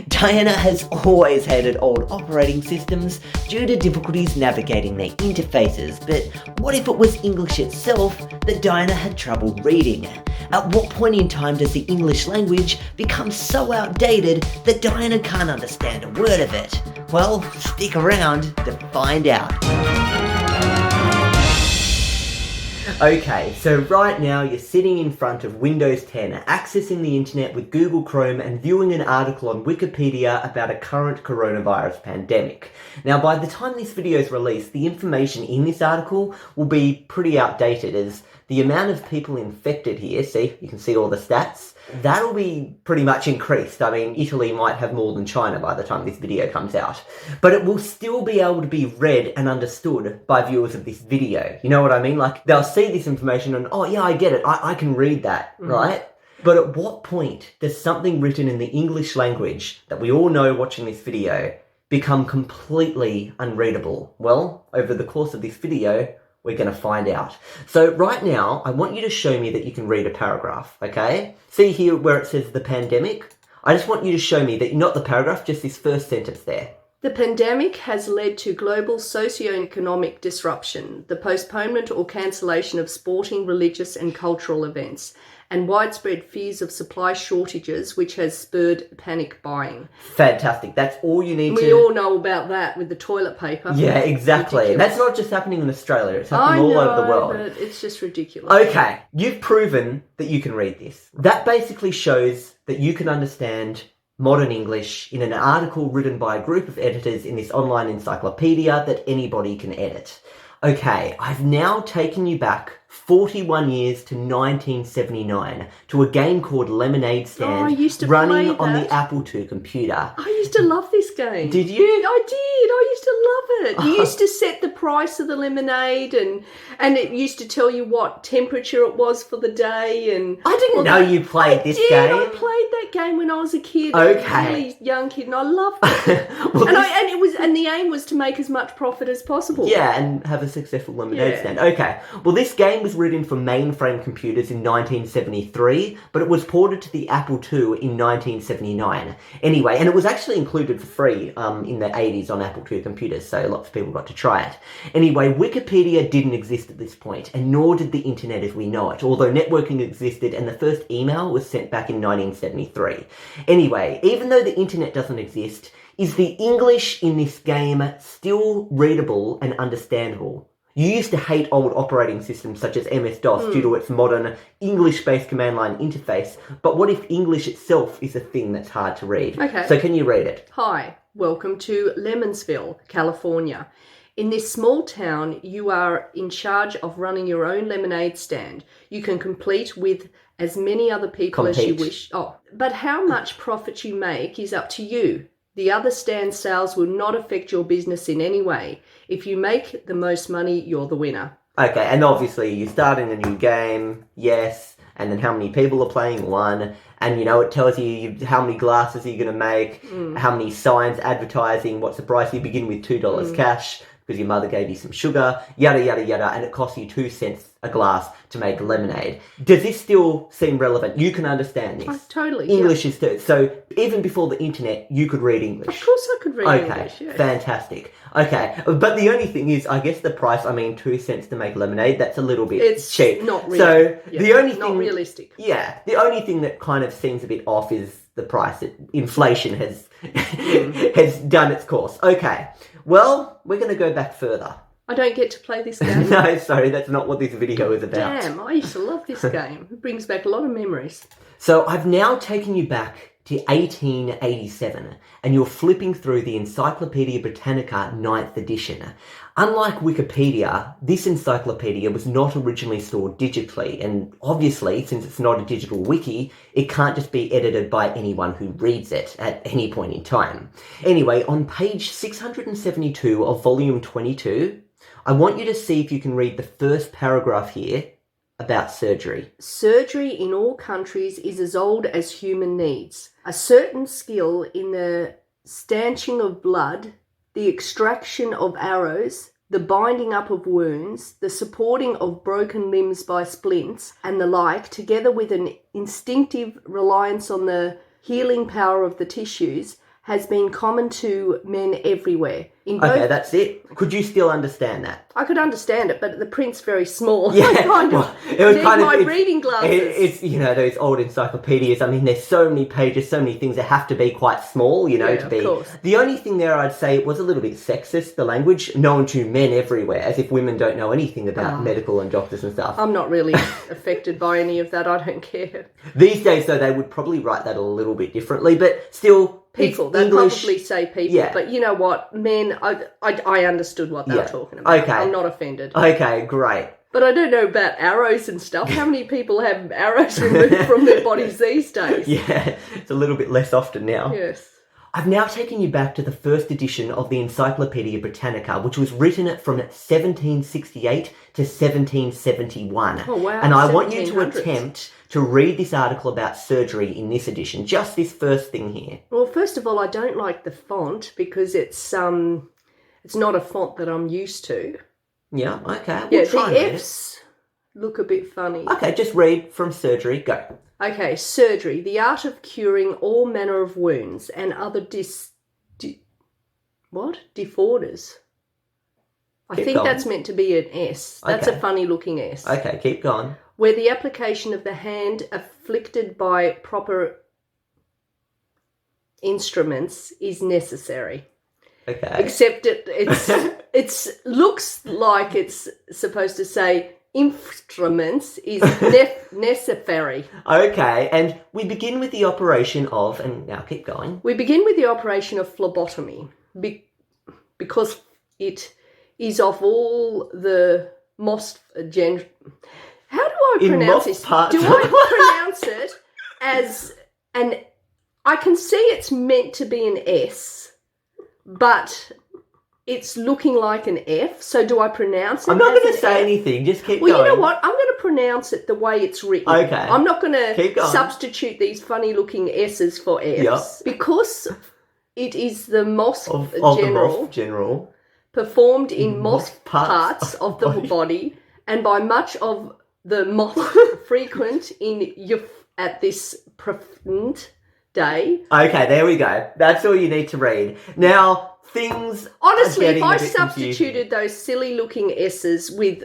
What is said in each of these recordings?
Diana has always hated old operating systems due to difficulties navigating their interfaces, but what if it was English itself that Diana had trouble reading? At what point in time does the English language become so outdated that Diana can't understand a word of it? Well, stick around to find out. Okay, so right now you're sitting in front of Windows 10, accessing the internet with Google Chrome and viewing an article on Wikipedia about a current coronavirus pandemic. Now, by the time this video is released, the information in this article will be pretty outdated, as the amount of people infected here, see, you can see all the stats, that'll be pretty much increased. I mean, Italy might have more than China by the time this video comes out. But it will still be able to be read and understood by viewers of this video. You know what I mean? Like, they'll see this information and, oh yeah, I get it, I can read that, right? But at what point does something written in the English language that we all know watching this video become completely unreadable? Well, over the course of this video, we're going to find out. So right now, I want you to show me that you can read a paragraph, okay? See here where it says the pandemic? I just want you to show me that, not the paragraph, just this first sentence there. The pandemic has led to global socio-economic disruption, the postponement or cancellation of sporting, religious and cultural events, and widespread fears of supply shortages, which has spurred panic buying. Fantastic. That's all you need to... We all know about that with the toilet paper. Yeah, exactly. Ridiculous. That's not just happening in Australia. It's happening all over the world. But it's just ridiculous. Okay, you've proven that you can read this. That basically shows that you can understand modern English in an article written by a group of editors in this online encyclopedia that anybody can edit. Okay, I've now taken you back 41 years to 1979 to a game called Lemonade Stand, I used to running play on that. the Apple II computer. I used to love this game. Did you? I did. I used to love it. You used to set the price of the lemonade and it used to tell you what temperature it was for the day. And I didn't know you played this game. I played that game when I was a kid. Okay. A really young kid, and I loved it. and the aim was to make as much profit as possible. Yeah, and have a successful lemonade stand. Okay. Well, this game was written for mainframe computers in 1973, but it was ported to the Apple II in 1979. Anyway, and it was actually included for free in the 80s on Apple II computers, so lots of people got to try it. Anyway, Wikipedia didn't exist at this point, and nor did the internet as we know it, although networking existed and the first email was sent back in 1973. Anyway, even though the internet doesn't exist, is the English in this game still readable and understandable? You used to hate old operating systems such as MS-DOS due to its modern English-based command line interface, but what if English itself is a thing that's hard to read? Okay. So can you read it? Hi, welcome to Lemonsville, California. In this small town, you are in charge of running your own lemonade stand. You can compete with as many other people as you wish. Oh, but how much profit you make is up to you. The other stand sales will not affect your business in any way. If you make the most money, you're the winner. Okay, and obviously you're starting a new game, yes, and then how many people are playing, one, and it tells you how many glasses are you going to make, how many signs advertising, what's the price, you begin with $2 cash, because your mother gave you some sugar, yada, yada, yada, and it costs you 2 cents a glass to make lemonade. Does this still seem relevant? You can understand this. Totally. English is too. So even before the internet, you could read English. Of course I could read English, Okay, fantastic. Okay, but the only thing is, I guess the price, 2 cents to make lemonade, that's a little bit cheap. It's not real. So the only thing... Not realistic. Yeah, the only thing that kind of seems a bit off is the price. Inflation has has done its course. Okay, well, we're going to go back further. I don't get to play this game? No, sorry, that's not what this video is about. Damn, I used to love this game. It brings back a lot of memories. So I've now taken you back to 1887, and you're flipping through the Encyclopaedia Britannica 9th edition. Unlike Wikipedia, this encyclopedia was not originally stored digitally, and obviously, since it's not a digital wiki, it can't just be edited by anyone who reads it at any point in time. Anyway, on page 672 of volume 22, I want you to see if you can read the first paragraph here about surgery. Surgery in all countries is as old as human needs. A certain skill in the stanching of blood, the extraction of arrows, the binding up of wounds, the supporting of broken limbs by splints, and the like, together with an instinctive reliance on the healing power of the tissues has been common to men everywhere. Okay, that's it. Could you still understand that? I could understand it, but the print's very small. Yeah, it was my reading glasses. It's those old encyclopedias. I mean, there's so many pages, so many things that have to be quite small, to be. Of course. The only thing there, I'd say, it was a little bit sexist, the language, known to men everywhere, as if women don't know anything about medical and doctors and stuff. I'm not really affected by any of that. I don't care. These days, though, they would probably write that a little bit differently, but still... People, they probably say people, but you know what, men, I understood what they were talking about. Okay. I'm not offended. Okay, great. But I don't know about arrows and stuff. How many people have arrows removed from their bodies these days? Yeah, it's a little bit less often now. Yes. I've now taken you back to the first edition of the Encyclopaedia Britannica, which was written from 1768 to 1771. Oh, wow. And I want you to attempt to read this article about surgery in this edition, just this first thing here. Well, first of all, I don't like the font because it's not a font that I'm used to. Yeah, okay. We'll try the F's look a bit funny. Okay, just read from surgery. Go. Okay, surgery, the art of curing all manner of wounds and other disorders. I think that's meant to be an S. That's a funny looking S. Okay, keep going. Where the application of the hand afflicted by proper instruments is necessary. Okay. Except it looks like it's supposed to say instruments is necessary. Okay, and we begin with the operation of, and now keep going. We begin with the operation of phlebotomy because it is of all the most How do I pronounce this? Do I pronounce it as an... I can see it's meant to be an S, but it's looking like an F, so do I pronounce it? I'm not going to say anything, just keep going. Well, you know what? I'm going to pronounce it the way it's written. Okay. I'm not going to substitute these funny-looking S's for F's. Yep. Because it is the most general performed in most parts of the body and by much of the most frequent in at this present day. Okay, there we go. That's all you need to read. Now, things honestly, if I substituted those silly looking S's with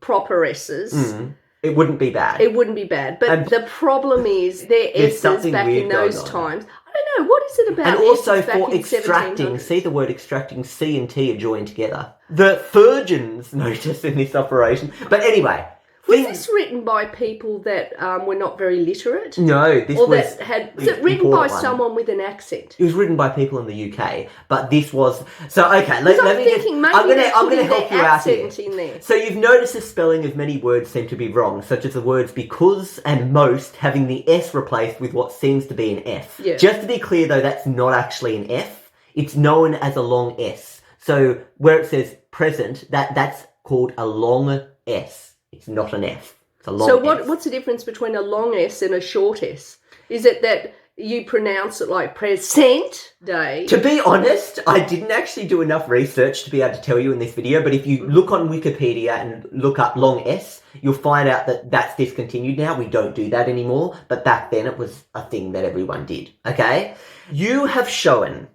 proper S's, it wouldn't be bad. It wouldn't be bad. But the problem is their S's back in those times. I don't know, what is it about and also S's back for in extracting, see the word extracting, C and T are joined together. The surgeons notice in this operation. But anyway... Was this written by people that were not very literate? No, this was... Was it written by someone with an accent? It was written by people in the UK, but this was... So, okay, let me just... I'm going to help you out here. In there. So you've noticed the spelling of many words seem to be wrong, such as the words because and most having the S replaced with what seems to be an F. Yeah. Just to be clear, though, that's not actually an F. It's known as a long S. So where it says present, that's called a long S. It's not an F. It's a long S. So what's the difference between a long S and a short S? Is it that you pronounce it like present day? To be honest, I didn't actually do enough research to be able to tell you in this video, but if you look on Wikipedia and look up long S, you'll find out that that's discontinued now. We don't do that anymore, but back then it was a thing that everyone did, okay? You have shown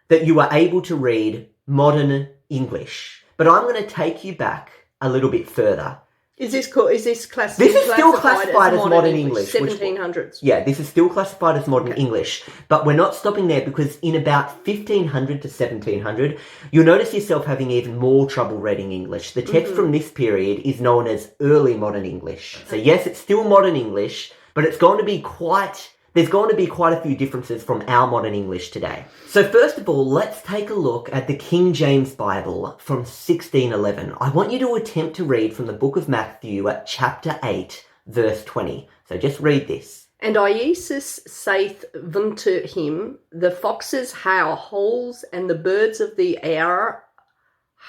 that you are able to read modern English, but I'm going to take you back a little bit further. Is this classified? This is still classified as modern English. 1700s. Yeah, this is still classified as modern English. But we're not stopping there because in about 1500 to 1700, you'll notice yourself having even more trouble reading English. The text from this period is known as early modern English. So yes, it's still modern English, but it's going to be there's going to be quite a few differences from our modern English today. So first of all, let's take a look at the King James Bible from 1611. I want you to attempt to read from the book of Matthew at chapter 8, verse 20. So just read this. And Iesus saith unto him, the foxes have holes, and the birds of the air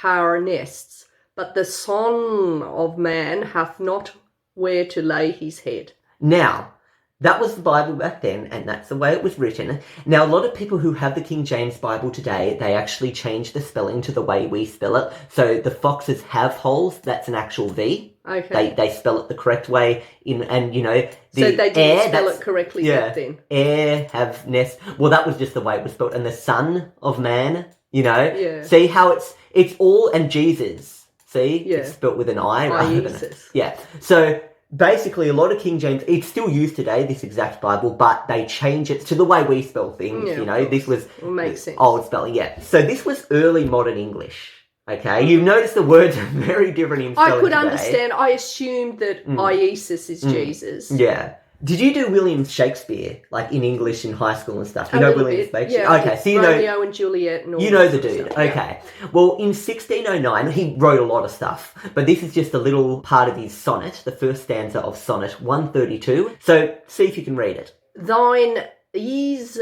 have nests, but the Son of Man hath not where to lay his head. Now, that was the Bible back then, and that's the way it was written. Now, a lot of people who have the King James Bible today, they actually change the spelling to the way we spell it. So the foxes have holes, that's an actual V. Okay. They spell it the correct way and the So they didn't air, spell it correctly back then. air have nest. Well, that was just the way it was spelled. And the son of man, Yeah. see how it's all, and Jesus, see, Yeah. it's spelled with an I rather than Jesus. yeah. So basically, a lot of King James, it's still used today, this exact Bible, but they change it to the way we spell things. Yeah, This was makes sense. old spelling. Yeah. So this was early modern English. Okay, you've noticed the words are very different in spelling I could today. understand. I assumed that Iesus is Jesus. Yeah. Did you do William Shakespeare, like in English in high school and stuff? You A know little William bit. Shakespeare? Yeah, Okay, so Romeo and Juliet and all you know that the sort of dude. stuff, yeah. Okay. Well, in 1609, he wrote a lot of stuff, but this is just a little part of his sonnet, the first stanza of Sonnet 132. So see if you can read it. Thine is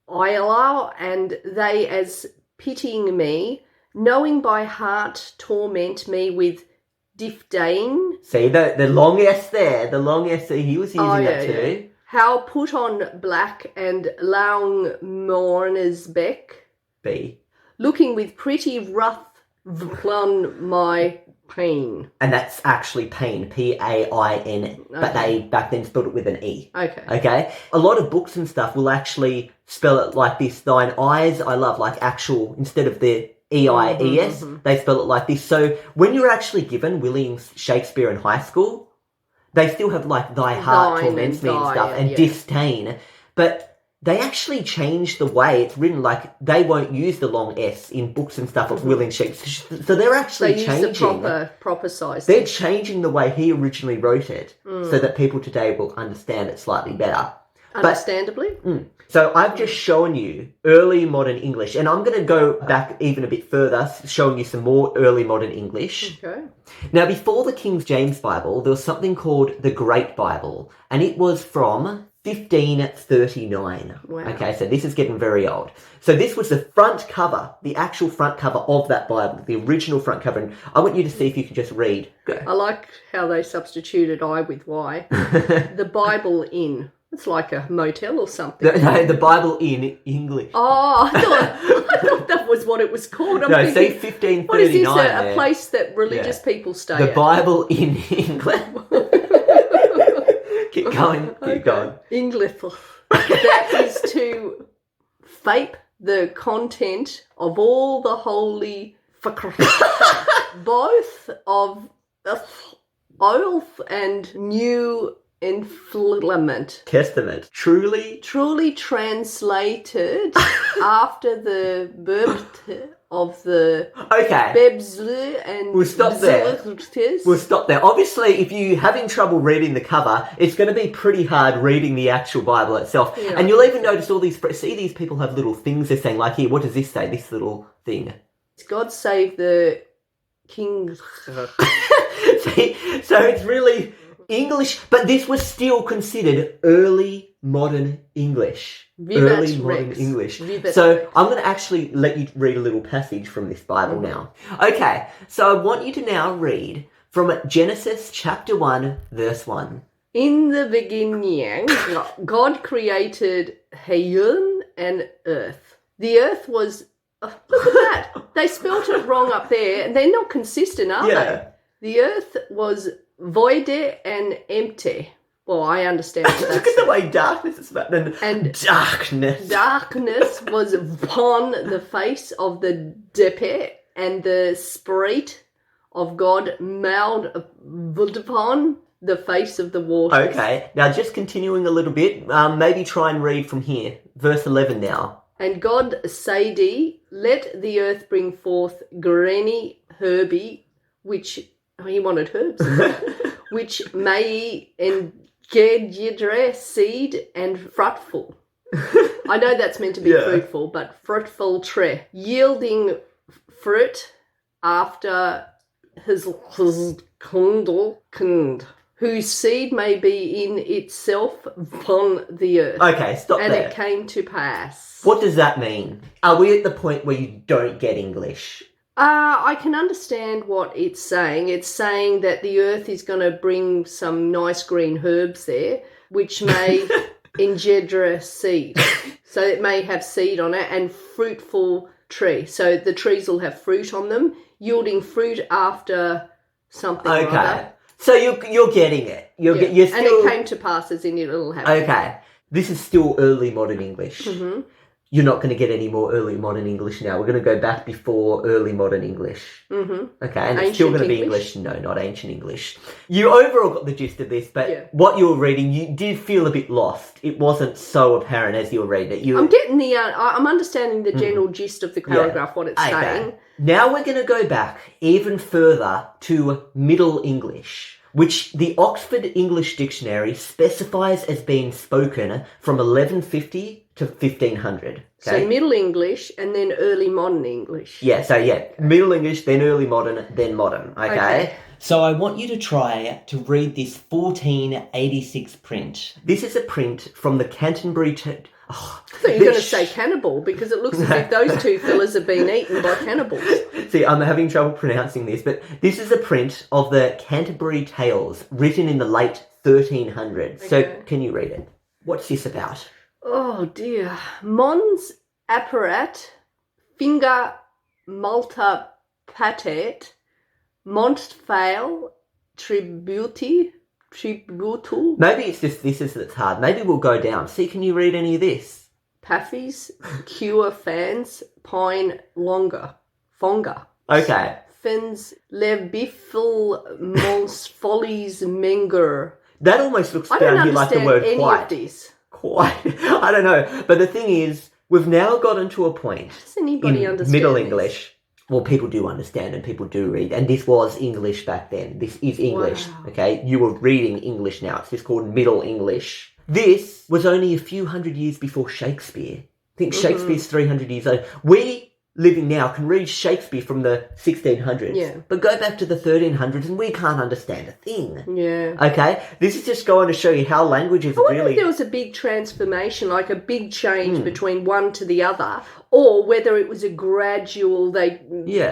Isla, and they as pitying me, knowing by heart torment me with disdain. See, the long S there, the long S, he was using that too. Yeah. How put on black and long mourner's beck, B. looking with pretty wrath upon my pain. And that's actually pain, Pain, but they back then spelled it with an E. Okay. Okay? A lot of books and stuff will actually spell it like this. Thine eyes I love, like actual, instead of the E-I-E-S, they spell it like this. So when you're actually given William Shakespeare in high school, they still have like thy heart torments me and stuff, and disdain. But they actually change the way it's written. Like, they won't use the long S in books and stuff of William Shakespeare. So they're actually changing. Use the proper size. They're changing the way he originally wrote it so that people today will understand it slightly better. Understandably. So I've just shown you early modern English, and I'm going to go back even a bit further, showing you some more early modern English. Okay. Now, before the King James Bible, there was something called the Great Bible, and it was from 1539. Wow. Okay, so this is getting very old. So this was the front cover, the actual front cover of that Bible, the original front cover. And I want you to see if you can just read. Go. I like how they substituted I with Y. The Bible in. It's like a motel or something. The Bible in English. Oh, I thought that was what it was called. I'm no, see, thinking, 1539. what is this, a place that religious people stay The at? Bible in England. Keep going, keep going. English. That is to fape the content of all the holy both of Old and New Influment. Testament. Truly translated after the birth of the okay. Bebs and We'll stop there. We'll stop there. Obviously, if you're having trouble reading the cover, it's going to be pretty hard reading the actual Bible itself. Yeah. And you'll even notice all these, see these people have little things they're saying, like here, what does this say? This little thing. God save the king. See, so it's really English, but this was still considered early modern English. Early modern English. So I'm going to actually let you read a little passage from this Bible now. Okay, so I want you to now read from Genesis chapter 1, verse 1. In the beginning, God created heaven and earth. The earth was... Oh, look at that. They spelt it wrong up there, and they're not consistent, are they? The earth was void and empty. Well, I understand. Look at the way darkness is about. And darkness. Darkness was upon the face of the deep, and the Spirit of God moved upon the face of the waters. Okay, now just continuing a little bit, maybe try and read from here. Verse 11 now. And God said, let the earth bring forth granny herby, which... he wanted herbs. Which may engendre seed and fruitful. I know that's meant to be fruitful, but fruitful tree, yielding fruit after his kind, whose seed may be in itself upon the earth. Okay, stop and there. And it came to pass. What does that mean? Are we at the point where you don't get English? I can understand what it's saying. It's saying that the earth is going to bring some nice green herbs there, which may engendre seed. So it may have seed on it, and fruitful tree. So the trees will have fruit on them, yielding fruit after something. Okay. So you're getting it. You're still... And it came to pass as in it'll happen. Okay. This is still early modern English. Mm-hmm. You're not going to get any more early modern English now. We're going to go back before early modern English. Mm-hmm. Okay, and it's Ancient still going to be English? English. No, not ancient English. You overall got the gist of this, but what you were reading, you did feel a bit lost. It wasn't so apparent as you were reading it. I'm getting I'm understanding the general gist of the paragraph, what it's saying. Now we're going to go back even further to Middle English, which the Oxford English Dictionary specifies as being spoken from 1150 to 1500. Okay? So Middle English and then early modern English. Yeah, Middle English, then early modern, then modern, okay? So I want you to try to read this 1486 print. This is a print from the Canterbury Tales. I thought you were going to say cannibal, because it looks as if those two fellas have been eaten by cannibals. See, I'm having trouble pronouncing this, but this is a print of the Canterbury Tales, written in the late 1300s. So can you read it? What's this about? Oh dear. Mons apparat finger multa patet montfail tributi tributu Maybe it's just this that's hard. Maybe we'll go down. See, can you read any of this? Paffys cure fans pine longer fonga. Okay. Fins lebiffle mons follies menger. That almost looks down here like the word any quite. of this. Quite. I don't know. But the thing is, we've now gotten to a point Does anybody in understand Middle this? English. Well, people do understand and people do read. And this was English back then. This is English. Wow. Okay? You were reading English now. It's just called Middle English. This was only a few hundred years before Shakespeare. I think Shakespeare's 300 years old. We, living now, can read Shakespeare from the 1600s. Yeah. But go back to the 1300s and we can't understand a thing. Yeah. Okay? This is just going to show you how languages I wonder really... if there was a big transformation, like a big change between one to the other, or whether it was a gradual, they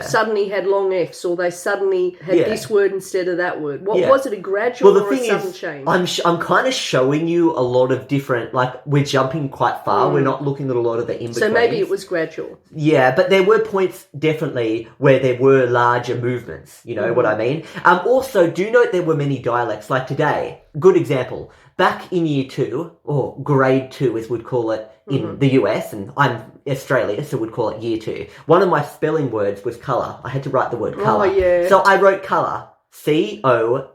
suddenly had long Fs, or they suddenly had this word instead of that word. What was it, a gradual or a sudden change? I'm kind of showing you a lot of different, like, we're jumping quite far. We're not looking at a lot of the in-betweens. So maybe it was gradual. Yeah, but there were points definitely where there were larger movements, you know what I mean? Also, do note there were many dialects, like today. Good example. Back in year 2, or grade 2 as we'd call it in the US, and I'm Australia, so we'd call it year 2. One of my spelling words was colour. I had to write the word colour. Oh, yeah. So I wrote colour, COLOR,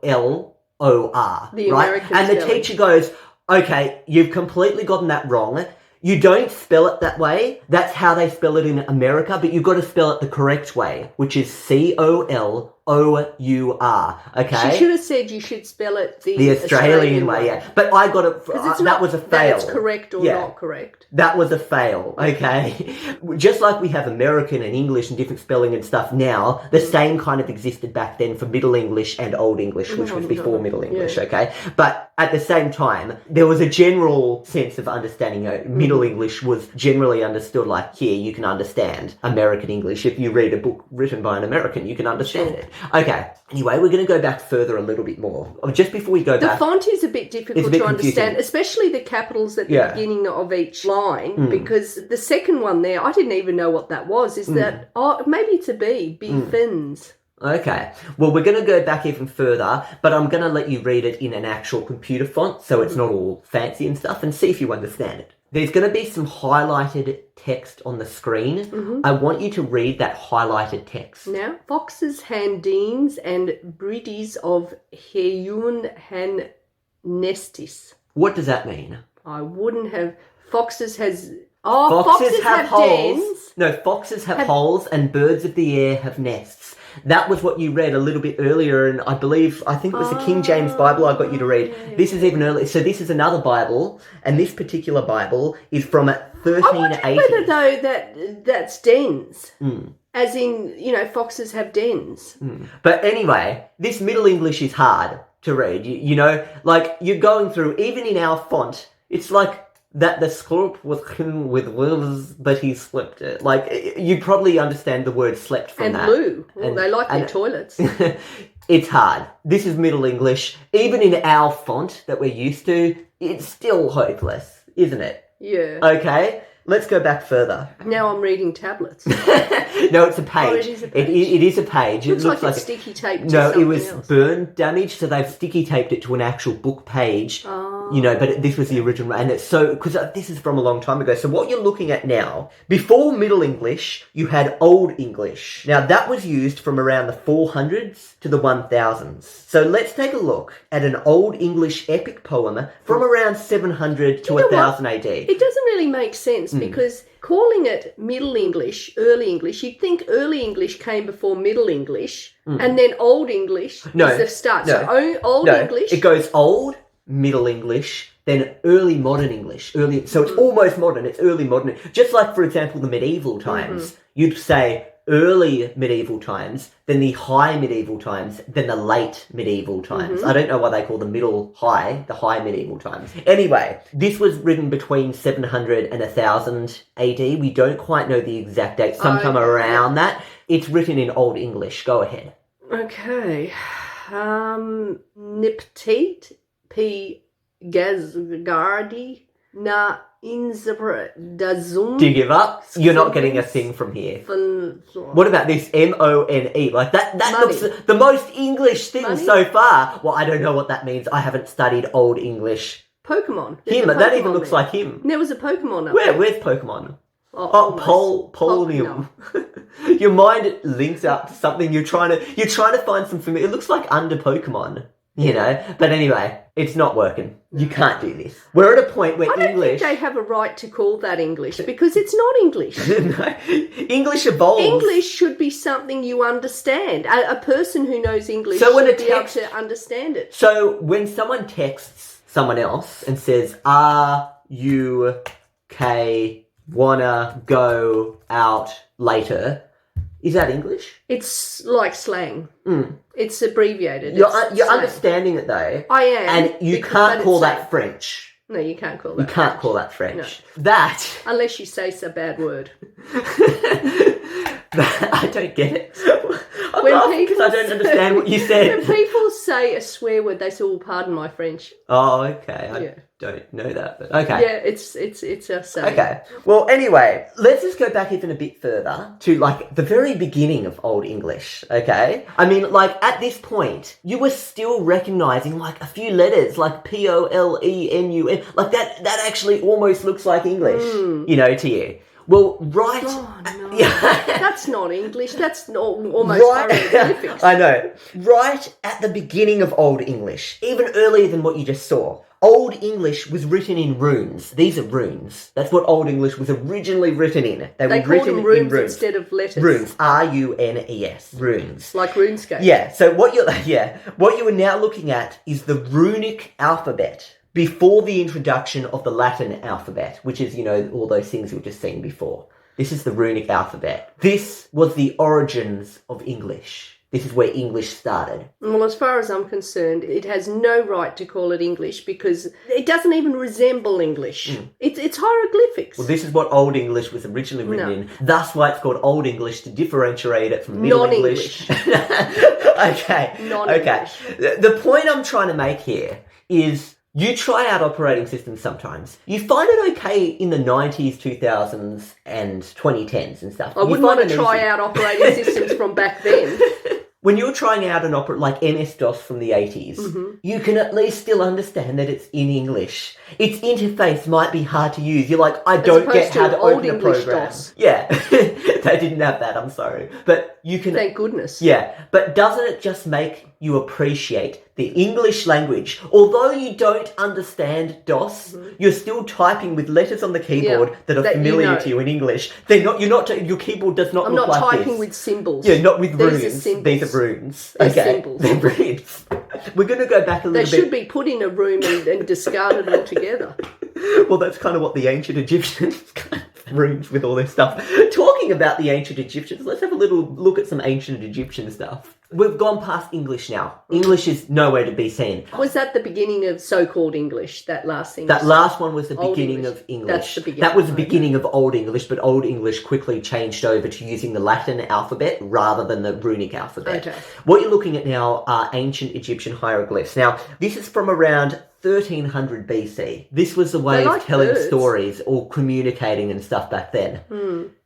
The right? American And the spelling. teacher goes, okay, you've completely gotten that wrong. You don't spell it that way. That's how they spell it in America, but you've got to spell it the correct way, which is COLOUR. Okay? She should have said you should spell it the Australian way, yeah. But I got it. That was a fail. That it's correct or not correct. That was a fail, okay? Just like we have American and English and different spelling and stuff now, the same kind of existed back then for Middle English and Old English, which was before Middle English, okay? But at the same time, there was a general sense of understanding. Middle English was generally understood like, here, you can understand American English. If you read a book written by an American, you can understand it. Okay, anyway, we're going to go back further a little bit more. Just before we go back... The font is a bit difficult to understand, especially the capitals at the beginning of each line, because the second one there, I didn't even know what that was. Is that, maybe it's a B, fins. Okay, well, we're going to go back even further, but I'm going to let you read it in an actual computer font, so it's not all fancy and stuff, and see if you understand it. There's going to be some highlighted text on the screen. I want you to read that highlighted text. Now, foxes handines and breedies of heun han nestis. What does that mean? I wouldn't have... Foxes has... foxes have holes. Dens. No, foxes have holes and birds of the air have nests. That was what you read a little bit earlier, and I think it was the King James Bible I got you to read. This is even earlier. So this is another Bible, and this particular Bible is from 1380. I wonder whether, that's dens. As in, foxes have dens. But anyway, this Middle English is hard to read. You know, like, you're going through, even in our font, it's like... that the scorp was him with wolves, but he slept it. Like, you probably understand the word slept from that. And loo. Well, they like their toilets. It's hard. This is Middle English. Even in our font that we're used to, it's still hopeless, isn't it? Yeah. Okay? let's go back further. Now I'm reading tablets. No, it's a page. Oh, it is a page. It is a page. Looks It looks like like it's sticky taped to No, something it was else. burn damage, so they've sticky taped it to an actual book page. Oh. You know, but this was the original, and it's so, because this is from a long time ago. So what you're looking at now, before Middle English, you had Old English. Now that was used from around the 400s to the 1000s. So let's take a look at an Old English epic poem from around 700 to 1000 AD. It doesn't really make sense because calling it Middle English, Early English, you'd think Early English came before Middle English, and then Old English is the start. No, So Old English. It goes Old, Middle English, then Early Modern English. So it's almost modern. It's early modern. Just like, for example, the medieval times. You'd say early medieval times, then the high medieval times, then the late medieval times. I don't know why they call the middle high, the high medieval times. Anyway, this was written between 700 and 1000 AD. We don't quite know the exact date, sometime around that. It's written in Old English. Go ahead. Okay. Niptate P. Gazgardi Na Inzabra Do you give up? You're not getting a thing from here. What about this MONE? Like that looks the most English thing so far. Well, I don't know what that means. I haven't studied Old English. Pokemon. Him, that even looks like him. There was a Pokemon up Where's Pokemon? Polonium. No. Your mind links up to something you're trying to find some familiar. It looks like under Pokemon. You know, but anyway, it's not working. You can't do this. We're at a point where I don't English... think they have a right to call that English because it's not English. No, English evolves. English should be something you understand. A person who knows English So when should a be able text- to understand it. So when someone texts someone else and says, "Are you wanna go out later?" Is that English? It's like slang. It's abbreviated. You're It's slang. understanding it though. I am. And you can't call that French. No, you can't call that You can't French. call that French. No. That... Unless you say it's a bad word. I don't get it. I'm When laughing because I people don't understand what you said. When people say a swear word, they say, "Oh, pardon my French." Oh, okay. I Yeah. don't know that, but okay. Yeah, it's a saying. Okay. Well, anyway, let's just go back even a bit further to like the very beginning of Old English, okay? I mean, like at this point, you were still recognizing like a few letters like POLENUN. Like that actually almost looks like English, you know, to you. Well, right. Oh, no. Yeah. That's not English. That's not almost Right. hieroglyphics. I know. Right at the beginning of Old English, even earlier than what you just saw, Old English was written in runes. These are runes. That's what Old English was originally written in. They were They called written them runes in runes. instead of letters. Runes. RUNES. Runes. Like RuneScape. Yeah. So what you are now looking at is the runic alphabet before the introduction of the Latin alphabet, which is, you know, all those things we've just seen before. This is the runic alphabet. This was the origins of English. This is where English started. Well, as far as I'm concerned, it has no right to call it English because it doesn't even resemble English. It's hieroglyphics. Well, this is what Old English was originally written in. That's why it's called Old English, to differentiate it from Middle English. Okay. Non-English. Okay. The point I'm trying to make here is you try out operating systems sometimes. You find it okay in the 90s, 2000s, and 2010s and stuff. I wouldn't want to try out operating systems from back then. When you're trying out an opera like MS-DOS from the 80s, you can at least still understand that it's in English. Its interface might be hard to use. You're like, I don't get how to open a program. DOS. Yeah, they didn't have that, I'm sorry. But you can... Thank goodness. Yeah, but doesn't it just make you appreciate the English language? Although you don't understand DOS, you're still typing with letters on the keyboard that are familiar to you in English. Your keyboard does not look like this. I'm not typing with symbols. Yeah, not with runes. These are symbols. These are runes. They're Okay, symbols. they're runes. We're going to go back a They little should bit. be put in a room and discarded altogether. Well, that's kind of what the ancient Egyptians kind of runes with all this stuff. Talking about the ancient Egyptians, let's have a little look at some ancient Egyptian stuff. We've gone past English now. English is nowhere to be seen. Was that the beginning of so-called English, that last thing? That last one was the Old beginning English. of English. That's the beginning. That was the beginning of Old English, but Old English quickly changed over to using the Latin alphabet rather than the runic alphabet. Okay. What you're looking at now are ancient Egyptian hieroglyphs. Now, this is from around 1300 BC. This was the way They of like telling birds. stories or communicating and stuff back then.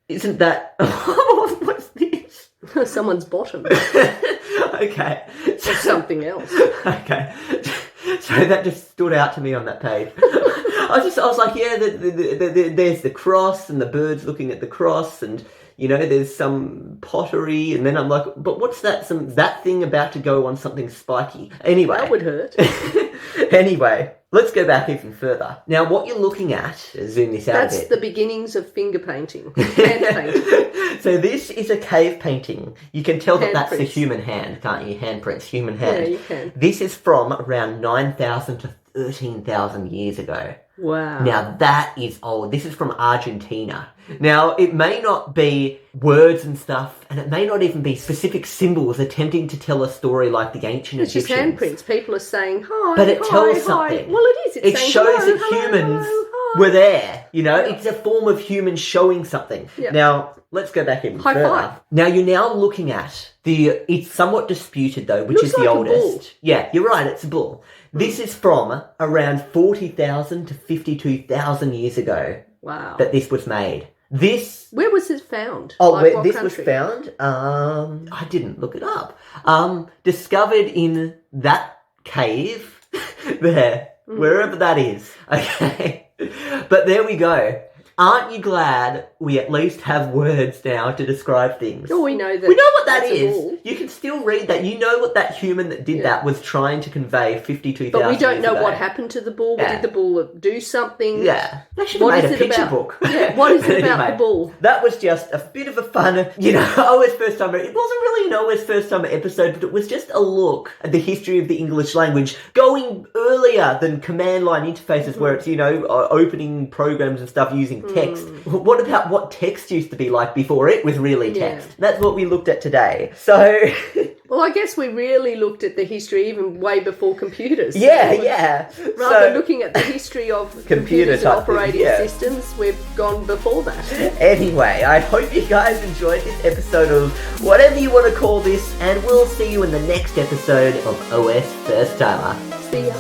Isn't that... What's this? Someone's bottom. Okay. Or something else. Okay. So that just stood out to me on that page. I was like, yeah, there's the cross and the birds looking at the cross, and there's some pottery, and then I'm like, but what's that? That thing about to go on something spiky. Anyway, That would hurt. Anyway, let's go back even further. Now, what you're looking at, zoom this out a That's bit. the beginnings of finger painting. Hand painting. So this is a cave painting. You can tell that that's a Handprints. human hand, can't you? Handprints, human hand. Yeah, you can. This is from around 9,000 to 13,000 years ago. Wow. Now that is old. This is from Argentina. Now, it may not be words and stuff, and it may not even be specific symbols attempting to tell a story like the ancient It's just Egyptians. handprints. People are saying hi. But it hi, tells hi. something. Well, it is. It's It saying, shows hello, that hello, humans hello, hi. were there. Yeah. It's a form of humans showing something. Yeah. Now, let's go back even High further. five. Now, you're now looking at it's somewhat disputed though, which Looks is the like a oldest. bull. Yeah, you're right, it's a bull. This is from around 40,000 to 52,000 years ago Wow. that this was made. This... Where was it found? Oh, Like where what this country? was found? I didn't look it up. Discovered in that cave there, wherever that is. Okay. But there we go. Aren't you glad we at least have words now to describe things? Oh, we know that. We know what that that's a is. bull. You can still read that. You know what that human that did that was trying to convey 52,000 But we don't years know ago. what happened to the bull. Yeah. Did the bull do something? Yeah. They should What have made is a it picture about? book. Yeah, what is it about Anyway, the bull? That was just a bit of a fun, OSFirstTimer. It wasn't really an OSFirstTimer episode, but it was just a look at the history of the English language, going earlier than command line interfaces where it's, opening programs and stuff using text. What about what text used to be like before it was really text? Yeah. That's what we looked at today. So... Well, I guess we really looked at the history even way before computers. yeah. Rather So- looking at the history of Computer computers and type thing, operating yeah. systems, we've gone before that. Anyway, I hope you guys enjoyed this episode of whatever you want to call this, and we'll see you in the next episode of OS First Timer. See ya.